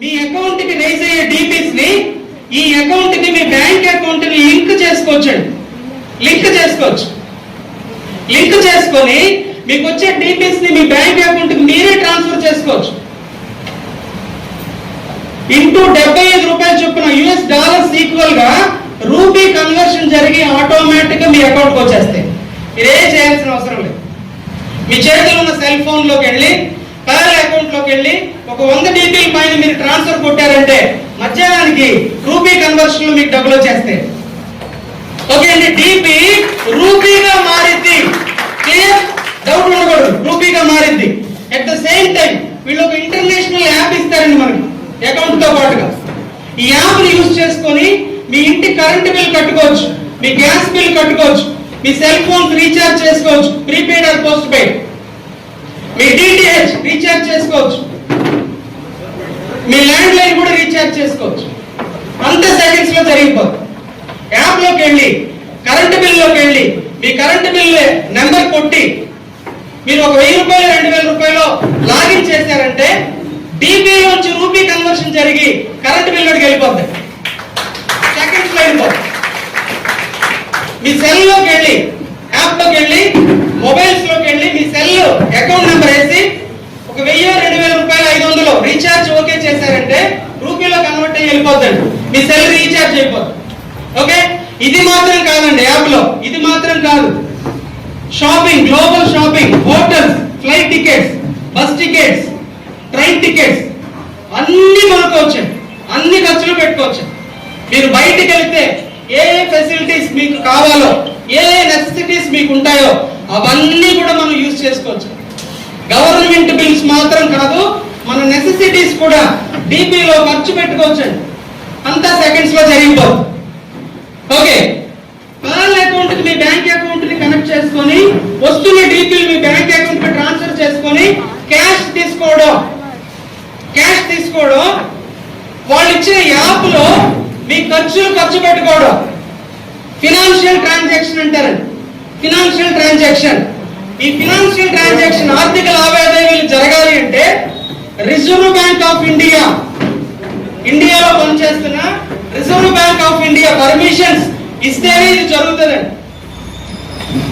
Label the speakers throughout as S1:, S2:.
S1: మీ account కి rise అయ్యే DPs ని ఈ అకౌంట్ కి మీ బ్యాంక్ అకౌంట్ ని లింక్ చేసుకోవచ్చండి. లింక్ చేసుకొని మీకు వచ్చే డీపీస్ ని మీ బ్యాంక్ అకౌంట్ కి మీరే ట్రాన్స్ఫర్ చేసుకోవచ్చు. ఇంటూ 75 రూపాయలు చొప్పున US$ ఈక్వల్ గా రూపీ కన్వర్షన్ జరిగి ఆటోమేటిక్ గా మీ అకౌంట్ కి వచ్చేస్తాయి. మీరేం చేయాల్సిన అవసరం లేదు. మీ చేతిలో ఉన్న సెల్ ఫోన్ లోకి వెళ్ళి కరెంట్ అకౌంట్ లోకి వెళ్ళి ఒక 100 DP పైన మీరు ట్రాన్స్ఫర్ కొట్టారంటే మధ్యాహ్నానికి రూపీ కన్వర్షన్ లో మీకు డబ్బులు వచ్చేస్తాయి. ఓకే అండి, డీపీ రూపీగా మారిద్ది. క్లియర్? డౌట్ ఉండకూడదు, రూపీగా మారిద్ది. అట్ ద సేమ్ టైం వీళ్ళు ఒక ఇంటర్నేషనల్ యాప్ ఇస్తారండి మనకి అకౌంట్ తో పాటుగా. ఈ యాప్ ని యూజ్ చేసుకొని మీ ఇంటి కరెంట్ బిల్ కట్టుకోవచ్చు, మీ గ్యాస్ బిల్ కట్టుకోవచ్చు, మీ సెల్ ఫోన్ రీఛార్జ్ చేసుకోవచ్చు, prepaid or post paid, me DTH recharge చేసుకోవచ్చు, మీ ల్యాండ్ లైన్ కూడా రీఛార్జ్ చేసుకోవచ్చు. అంత సెకండ్స్ లో జరిగిపోతుంది. యాప్ లోకి వెళ్ళి కరెంట్ బిల్ లోకి వెళ్ళి మీ కరెంట్ బిల్ నెంబర్ కొట్టి మీరు ఒక 1000 రూపాయలు 2000 రూపాయలు లాగిన్ చేశారంటే డీపీ నుంచి రూపీ కన్వర్షన్ జరిగి కరెంట్ బిల్ లోకి వెళ్ళిపోతుంది. సెకండ్స్ లో వెళ్ళిపోతుంది. మీ సెల్ లోకి వెళ్ళి యాప్ లోకి వెళ్ళి మొబైల్స్ లోకి వెళ్ళి మీ సెల్ అకౌంట్ నెంబర్ వేసి ఒక 1000 2000 రూపాయలు 500 రీఛార్జ్ ఓకే చేశారంటే రూపీలో కన్వర్ట్ అయ్యి వెళ్ళిపోతుంది. మీ సెల్ రీఛార్జ్ అయిపోతుంది. ఓకే, ఇది మాత్రం కాదండి, యాప్ లో ఇది మాత్రం కాదు. Shopping, global shopping, hotels, flight tickets, bus tickets, train tickets అన్ని కొనుక్కోవచ్చు, అన్ని ఖర్చులు పెట్టుకోవచ్చు. మీరు బయటికి వెళ్తే ఏ ఫెసిలిటీస్ మీకు కావాలో, ఏ నెసెసిటీస్ మీకు ఉంటాయో అవన్నీ కూడా మనం యూజ్ చేసుకోవచ్చు. గవర్నమెంట్ బిల్స్ మాత్రం కాదు, మన నెసెసిటీస్ కూడా డీపీలో ఖర్చు పెట్టుకోవచ్చు. అంతా సెకండ్స్ లో జరిగిపోతుంది. ఓకే, పర్సనల్ అకౌంట్ కి మీ బ్యాంక్ అకౌంట్ ని కనెక్ట్ చేసుకొని వస్తున్న డీపీలు మీ బ్యాంక్ అకౌంట్ కి ట్రాన్స్ఫర్ చేసుకొని క్యాష్ తీసుకోవడం, వాళ్ళు ఇచ్చిన యాప్ లో మీ ఖర్చు పెట్టుకోవడం ఫినాన్షియల్ ట్రాన్సాక్షన్ అంటారండి. ఫినాన్షియల్ ట్రాన్సాక్షన్, ఈ ఫినాన్షియల్ ట్రాన్సాక్షన్ ఆర్థిక లావాదేవీలు జరగాలి అంటే రిజర్వ్ బ్యాంక్ ఆఫ్ ఇండియా, ఇండియాలో పనిచేస్తున్న reserve bank of India permissions ఇస్తేనే ఇది జరుగుతుందండి.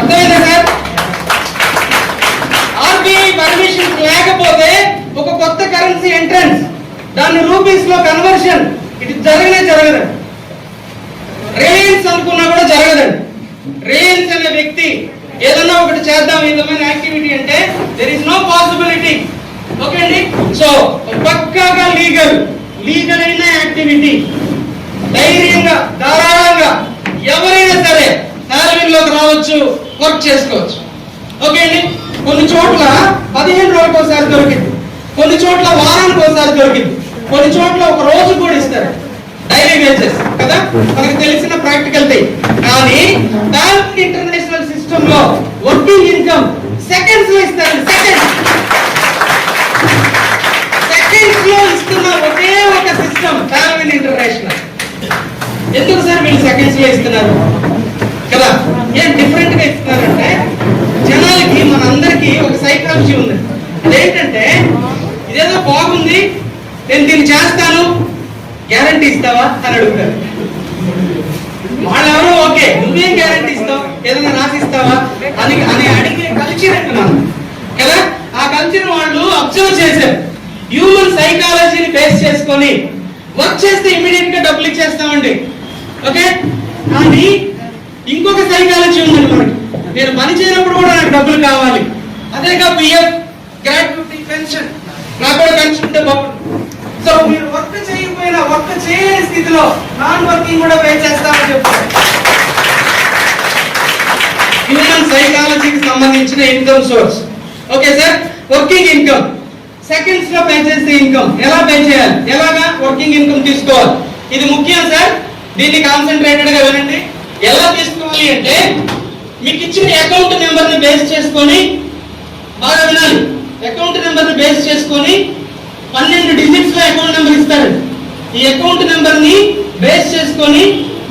S1: అర్థమైందా సార్? RBI పర్మిషన్స్ లేకపోతే ఒక కొత్త కరెన్సీ ఎంట్రన్స్, దాన్ని రూపీస్ లో కన్వర్షన్ ఇది జరగదండి. రిలయన్స్ అనుకున్నా కూడా జరగదండి. రిలయన్స్ అనే వ్యక్తి ఏదన్నా ఒకటి చేద్దాం ఈ విధమైన యాక్టివిటీ అంటే there is no possibility. Okay అండి, సో పక్కాగా లీగల్ అయిన యాక్టివిటీ ధైర్యంగా ధారాళంగా ఎవరైనా సరే శాలరీలోకి రావచ్చు, వర్క్ చేసుకోవచ్చు. ఓకే అండి, కొన్ని చోట్ల 15 రోజులకు ఒకసారి దొరికింది, కొన్ని చోట్ల వారానికి ఒకసారి దొరికింది, కొన్ని చోట్ల ఒక రోజు కూడా ఇస్తారు, డైలీ వేజెస్ కదా, మనకు తెలిసిన ప్రాక్టికల్ థింగ్. కానీ బ్యాంక్ ఇంటర్నేషనల్ సిస్టమ్ లో వర్కింగ్ ఇన్కమ్ సెకండ్స్ లో ఇస్తారు. సెకండ్స్ లో ఇస్తున్న ఒకే ఒక సిస్టమ్ బ్యాంక్ ఇంటర్నేషనల్. ఎందుకు సార్ వీళ్ళు సెకండ్స్ లో ఇస్తున్నారు కదా? ఏం డిఫరెంట్ గా ఇస్తున్నారంటే జనాలకి, మనందరికి ఒక సైకాలజీ ఉంది. అదేంటంటే ఇదేదో బాగుంది, నేను దీన్ని చేస్తాను, గ్యారంటీ ఇస్తావా అని అడుగుతారు. వాళ్ళెవరో ఓకే, నువ్వేం గ్యారంటీ ఇస్తావు, ఏదైనా రాసిస్తావా అని అడిగే కల్చర్ అంటున్నాను కదా. ఆ కల్చర్ వాళ్ళు అబ్జర్వ్ చేశారు. హ్యూమన్ సైకాలజీని బేస్ చేసుకొని వర్క్ చేస్తే ఇమీడియట్ గా డబ్బులు ఇచ్చేస్తామండి. ఓకే, కానీ ఇంకొక సైకాలజీ ఉందండి మనకి. నేను పని చేయనప్పుడు కూడా నాకు డబ్బులు కావాలి, అదేగా PF, గ్రాట్యుటీ, పెన్షన్, నాకు కూడా పెన్షన్ ఉంటే బాగుంటుంది. సో మీరు వర్క్ చేయకపోయినా వర్క్ చేయని స్థితిలో నాన్ వర్కింగ్ కూడా పే చేస్తామని చెప్తారు. హ్యూమన్ సైకాలజీకి సంబంధించిన income source. Okay sir, working income seconds లో పే చేసే ఇన్కమ్ ఎలా పే చేయాలి, ఎలాగా వర్కింగ్ ఇన్కమ్ తీసుకోవాలి, ఇది ముఖ్యం సార్. దీన్ని కాన్సన్ట్రేటెడ్ గా వినండి. ఎలా తీసుకోవాలి అంటే మీకు ఇచ్చిన అకౌంట్ నెంబర్ ని బేస్ చేసుకొని, బాగా వినాలి, అకౌంట్ నెంబర్ ని బేస్ చేసుకొని 12 డిజిట్స్ లో అకౌంట్ నెంబర్ ఇస్తారు. ఈ అకౌంట్ నెంబర్ ని బేస్ చేసుకొని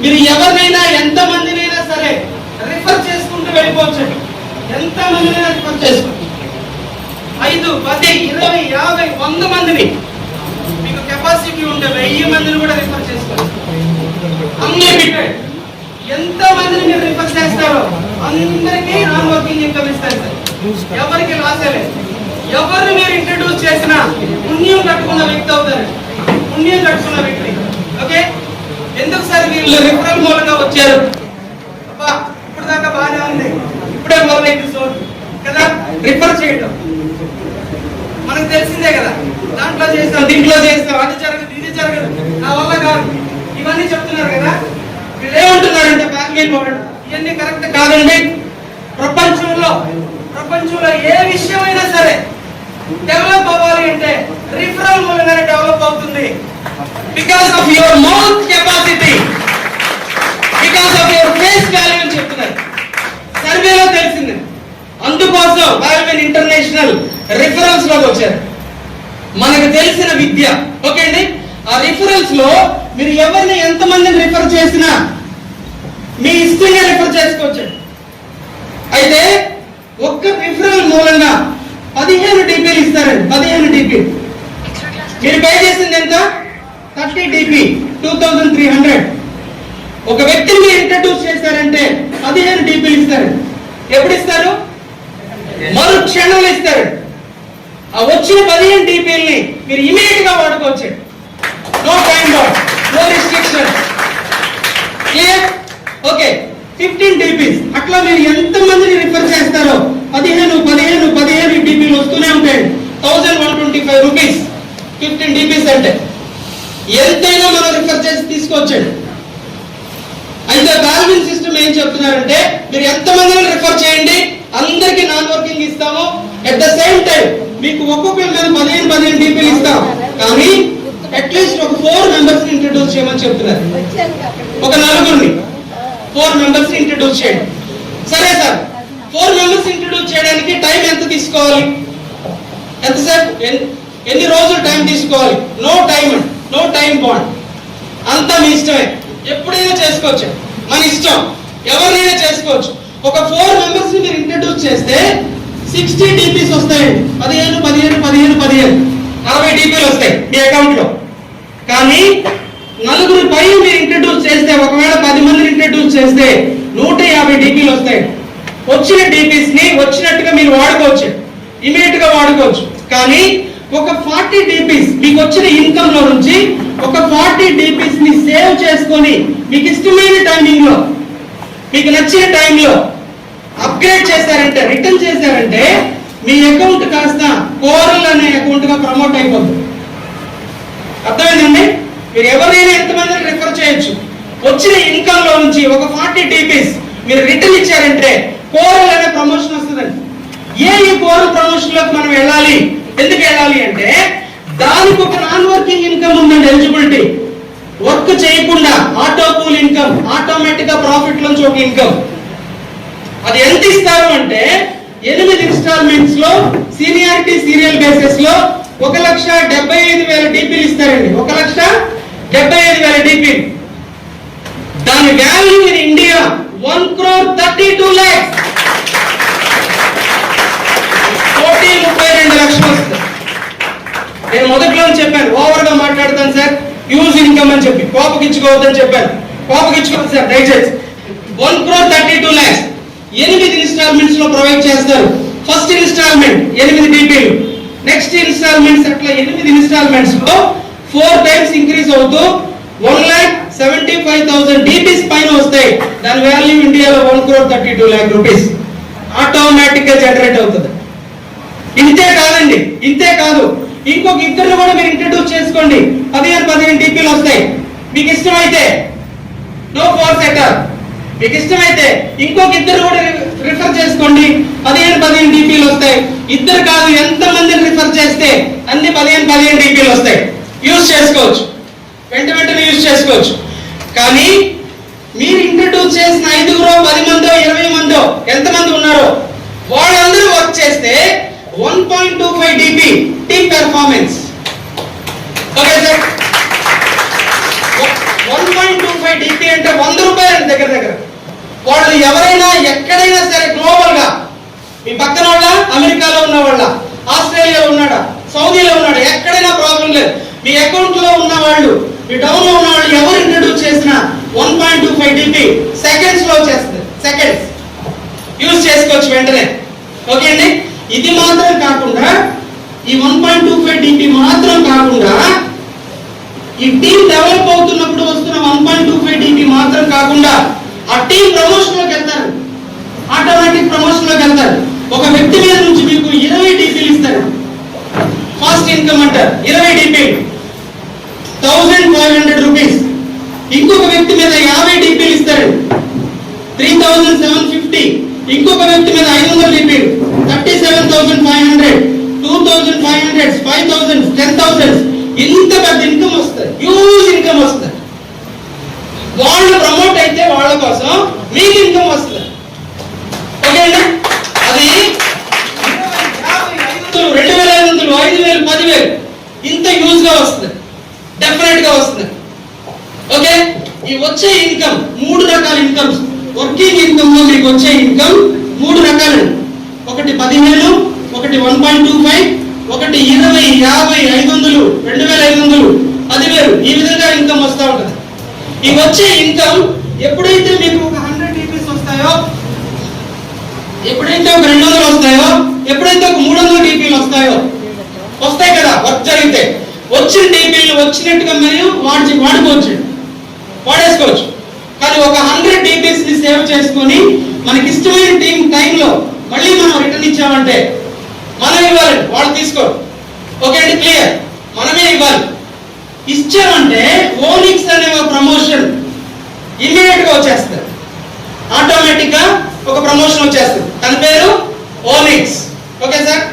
S1: మీరు ఎవరినైనా ఎంత మందినైనా సరే రిఫర్ చేసుకుంటూ వెళ్ళిపోవచ్చు. ఎంత మందినైనా రిఫర్ చేసుకోవచ్చు. 5, 10, 20, 50, 100 మందిని మీకు కెపాసిటీ 1000 మందిని కూడా రిఫర్ చేసుకోవచ్చు. అన్లిమిటెడ్. ఎంత మందిని మీరు రిఫర్ చేస్తారో అందరికీ నాన్ వర్కింగ్ ఇన్కమ్ ఇస్తారు సార్. ఎవరికి లాస్ లేదు. ఎవరిని మీరు ఇంట్రడ్యూస్ చేసినా పుణ్యం కట్టుకున్న వ్యక్తి అవుతారు. పుణ్యం కట్టుకున్న వ్యక్తి. ఓకే, ఎందుకు సార్ వీళ్ళు రిఫరల్ మూలంగా వచ్చారు? అబ్బా ఇప్పుడు దాకా బాగానే ఉంది, ఇప్పుడే మొదలైంది సోల్ కదా. రిఫర్ చేయడం మనకు తెలిసిందే కదా. దాంట్లో చేస్తాం, దీంట్లో చేస్తాం, అది జరగదు, ఇది జరగదు, నా వల్ల కాదు, ఇవన్నీ చెప్తున్నారు కదా. వీళ్ళు ఏమంటున్నారంటే బ్యాక్ వాళ్ళు ఇవన్నీ కరెక్ట్ కాదండి. ప్రపంచంలో ఏ విషయమైనా సరే డెవలప్ అవ్వాలి అంటే రిఫరల్ మూలంగానే డెవలప్ అవుతుంది. Because of your mouth capacity, because of your face value అని చెప్తున్నారు. సర్వేలో తెలిసింది. అందుకోసం బాల్మెన్ ఇంటర్నేషనల్ రిఫరల్స్ లోకి వచ్చారు. మనకు తెలిసిన విద్య. ఓకే అండి, ఆ రిఫరల్స్ లో మీరు ఎవరిని ఎంతమందిని రిఫర్ చేసినా మీ ఇష్టంగా రిఫర్ చేసుకోవచ్చు. అయితే ఒక్క రిఫరల్ మూలంగా 15 DPలు ఇస్తారండి. 15 DP. మీరు పే చేసింది ఎంత? 30 DP, 2300. ఒక వ్యక్తిని మీరు ఇంట్రడ్యూస్ చేశారంటే 15 DPలు ఇస్తారు. ఎప్పుడు ఇస్తారు? మరు క్షణంలో ఇస్తారు. ఆ వచ్చిన 15 DPల్ని మీరు ఇమీడియట్ గా వాడుకోవచ్చు. No time bound, no restriction. Clear? Okay, 15 DPs. అట్లా మీరు ఎంత మందిని రిఫర్ చేస్తారో 15 DPలు వస్తూనే ఉంటాయి. 1125 రూపీస్ 15 DPs అంటే ఎంతైనా మనం రిఫర్ చేసి తీసుకోవచ్చండి. అయితే బాల్మెన్ సిస్టమ్ ఏం చెప్తున్నారంటే మీరు ఎంత మందిని రిఫర్ చేయండి, అందరికి నాన్ వర్కింగ్ ఇస్తాము. అట్ ద సేమ్ టైం మీకు ఒక్కొక్కరి మీద 15 DPలు ఇస్తాం. కానీ అట్లీస్ట్ ఒక 4 మెంబర్స్ ని ఇంట్రడ్యూస్ చేయమని చెప్తున్నారు. ఒక 4 మెంబర్స్ ఇంట్రడ్యూస్ చేయండి. సరే సార్, 4 మెంబర్స్ ఇంట్రడ్యూస్ చేయడానికి టైం ఎంత తీసుకోవాలి? ఎంత సార్? ఎన్ని రోజులు టైం తీసుకోవాలి? No time bound. అంతా మీ ఇష్టమే. ఎప్పుడైనా చేసుకోవచ్చు, మన ఇష్టం. ఎవరినైనా చేసుకోవచ్చు. ఒక 4 మెంబర్స్ ని మీరు ఇంట్రడ్యూస్ చేస్తే 60 DPs వస్తాయండి. 15 40 DPలు వస్తాయి మీ అకౌంట్ లో. కానీ 4 పై మీరు ఇంట్రడ్యూస్ చేస్తే, ఒకవేళ 10 మందిని ఇంట్రడ్యూస్ చేస్తే 150 DPలు వస్తాయి. వచ్చిన DPs ని వచ్చినట్టుగా మీరు వాడుకోవచ్చు, ఇమీడియట్ గా వాడుకోవచ్చు. కానీ ఒక 40 DPs మీకు వచ్చిన ఇన్కమ్ లో నుంచి ఒక 40 DPs ని సేవ్ చేసుకొని మీకు ఇష్టమైన టైమింగ్ లో, మీకు నచ్చిన టైంలో అప్గ్రేడ్ చేశారంటే, రిటర్న్ చేశారంటే మీ అకౌంట్ కాస్త కోరల్ అనే అకౌంట్ గా ప్రమోట్ అయిపోతుంది. అర్థమైందండి? మీరు ఎవరైనా ఎంతమందిని రిఫర్ చేయొచ్చు. వచ్చిన ఇన్కమ్ లో నుంచి ఒక 40 DPs మీరు రిటర్న్ ఇచ్చారంటే కోరల్ అనే ప్రమోషన్ వస్తుందండి. ఈ కోరల్ ప్రమోషన్ లోకి మనం వెళ్ళాలి. ఎందుకు వెళ్ళాలి అంటే దానికి ఒక నాన్ వర్కింగ్ ఇన్కమ్ ఉందండి, ఎలిజిబిలిటీ. వర్క్ చేయకుండా ఆటో పూల్ ఇన్కమ్, ఆటోమేటిక్ గా ప్రాఫిట్ నుంచి ఒక ఇన్కమ్. అది ఎంత ఇస్తారు అంటే 8 ఇన్స్టాల్మెంట్స్ లో సీనియారిటీ సీరియల్ బేసిస్ లో 1,75,000 DPలు ఇస్తారండి. 1,75,000 DPలు. దాని వాల్యూ ఇన్ ఇండియా 1,32,00,000. 32 లక్షలు వస్తుంది. నేను మొదట్లో చెప్పాను, ఓవర్ గా మాట్లాడతాను సార్, యూజ్ ఇన్కమ్ అని చెప్పి కోపకిచ్చుకోవద్దని చెప్పాను. కోపకిచ్చుకోవద్దు సార్ దయచేసి. 1,32,00,000 8 ఇన్స్టాల్మెంట్స్ లో ప్రొవైడ్ చేస్తారు. ఫస్ట్ ఇన్స్టాల్మెంట్ 8 DPలు, నెక్స్ట్ ఇన్స్టాల్మెంట్స్ అట్లా 8 ఇన్స్టాల్మెంట్స్ లో 4 టైమ్స్ ఇంక్రీజ్ అవుతూ 1,75,000 DPs పైన వస్తాయి. దాని వాల్యూ ఇండియాలో 1,32,00,000 రూపీస్ ఆటోమేటిక్ గా జనరేట్ అవుతుంది. ఇంతే కాదు, ఇంకొక ఇద్దరు కూడా మీరు ఇంట్రడ్యూస్ చేసుకోండి. 15 DPలు వస్తాయి. మీకు ఇష్టమైతే నో ఫోర్స్ ఎట్ ఆల్. మీకు ఇష్టమైతే ఇంకొక ఇద్దరు కూడా రిఫర్ చేసుకోండి. 15 DPలు వస్తాయి. ఇద్దరు కాదు, ఎంత మందిని రిఫర్ చేస్తే అన్ని 15 DPలు వస్తాయి. యూజ్ చేసుకోవచ్చు, వెంటనే యూజ్ చేసుకోవచ్చు. కానీ మీరు ఇంట్రడ్యూస్ చేసిన 5 10 మందో 20 మందో ఎంతమంది ఉన్నారో వాళ్ళందరూ వర్క్ చేస్తే 1.25 DP team performance. Okay sir, 1.25 DP అంటే 100 రూపాయలు దగ్గర. వాళ్ళు ఎవరైనా ఎక్కడైనా సరే గ్లోబల్ గా, మీ పక్కన వాళ్ళ, అమెరికాలో ఉన్న వాళ్ళ, ఆస్ట్రేలియాలో ఉన్నాడా, సౌదీలో ఉన్నాడా, ఎక్కడైనా ప్రాబ్లం లేదు. మీ అకౌంట్ లో ఉన్న వాళ్ళు ఈ డౌన్ లో ఉన్న వాళ్ళు ఎవరు ఇంట్రడ్యూస్ చేసిన 1.25 డిపి సెకండ్స్ లో వచ్చేస్తుంది. సెకండ్స్ యూజ్ చేసుకోవచ్చు వెంటనే. ఓకే అండి. ఇది మాత్రం కాకుండా ఈ 1.25 డిపి మాత్రం కాకుండా ఈ టీమ్ డెవలప్ అవుతున్నప్పుడు వస్తున్న 1.25 డిపి మాత్రం కాకుండా ఆ టీమ్ ప్రమోషన్ లోకి వెళ్తారు, ఆటోమేటిక్ ప్రమోషన్ లోకి వెళ్తారు. ఒక వ్యక్తి మీద నుంచి మీకు 20 డిపిలు ఇస్తారు. ఫాస్ట్ ఇన్కమ్ అంటారు. 20 డిపి 1500 రూపీస్. ఇంకొక వ్యక్తి మీద 50 డిపిలు ఇస్తారు, 3750. ఇంకొక వ్యక్తి మీద 500 డిపిలు 37500, 2500, 5000, 10,000. ఇంత పెద్ద ఇన్కమ్ వస్తుంది, హ్యూజ్ ఇన్కమ్ వస్తుంది. వాళ్ళు ప్రమోట్ అయితే వాళ్ళ కోసం మీకు ఇన్కమ్ వస్తుంది. ఓకే అండి. అది 2500, 5000, 10,000 ఇంత యూజ్ గా వస్తుంది, డెఫినెట్ గా వస్తుంది. ఓకే. ఈ వచ్చే ఇన్కమ్ 3 రకాల ఇన్కమ్స్. వర్కింగ్ ఇన్కమ్ లో మీకు వచ్చే ఇన్కమ్ 3 రకాలు. ఒకటి 15, ఒకటి 1.25, ఒకటి 20, 50, 500, 2500, 10,000. ఈ విధంగా ఇన్కమ్ వస్తూ ఉంటుంది. ఈ వచ్చే ఇన్కమ్ ఎప్పుడైతే మీకు ఒక 100 డిపిస్ వస్తాయో, ఎప్పుడైతే ఒక 200 వస్తాయో, ఎప్పుడైతే ఒక 300 డిపిలు వస్తాయో, వస్తాయి కదా వర్క్ జరిగితే, వచ్చిన డిపిలు వచ్చినట్టుగా మీరు వాడుకోవచ్చు, వాడేసుకోవచ్చు. కానీ ఒక 100 డిపిస్ ని సేవ్ చేసుకొని మనకి ఇష్టమైన టీమ్ టైంలో మళ్ళీ మనం రిటర్న్ ఇచ్చామంటే మనం ఇవ్వాలి, వాళ్ళు తీసుకోరు. ఓకే అండి. క్లియర్. మనమే ఇవ్వాలి. ఇచ్చామంటే ఓనిక్స్ అనే ఒక ప్రమోషన్ ఇమ్మీడియట్ గా వచ్చేస్తుంది. ఆటోమేటిక్ గా ఒక ప్రమోషన్ వచ్చేస్తుంది. దాని పేరు ఓనిక్స్. Okay sir.